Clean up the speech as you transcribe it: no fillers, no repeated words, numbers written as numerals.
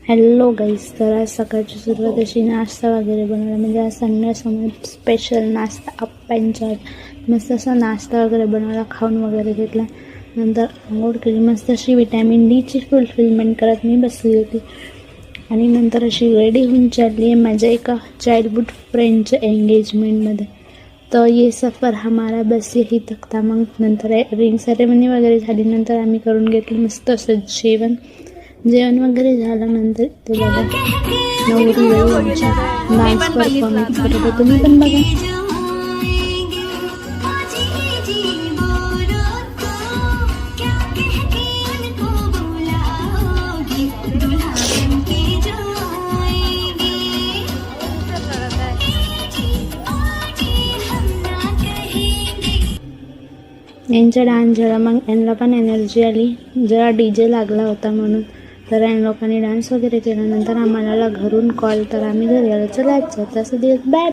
Hello गाईस, तर आज सकाळची सुरुवात अशी नाश्ता वगैरे बनवला. म्हणजे आज संध्यासमोर स्पेशल नाश्ता अप्प्यांचा मस्त असा नाश्ता वगैरे बनवला, खाऊन वगैरे घेतला. नंतर आंघोळ केली, मस्त अशी विटॅमिन डीची फुलफिलमेंट करत मी बसली होती. आणि नंतर अशी रेडी होऊन चालली आहे माझ्या एका चाइल्डहुड फ्रेंडच्या एंगेजमेंटमध्ये. तर ये सफर हमारा बस यही तक था. मग नंतर रिंग सेरेमनी वगैरे झाली, नंतर आम्ही करून घेतलं मस्त असं जेवण वगैरे झाल्यानंतर ते बघा नवरी वधूंचा डान्स परफॉर्मन्स करत होते. तुम्ही पण बघा. यांचा डान्स झाला, मग यांना पण एनर्जी आली, जरा DJ लागला होता म्हणून. तर या लोकांनी डान्स वगैरे केल्यानंतर आम्हाला घरून कॉल, तर आम्ही घरी आलो. चला तसं दिवस बाय.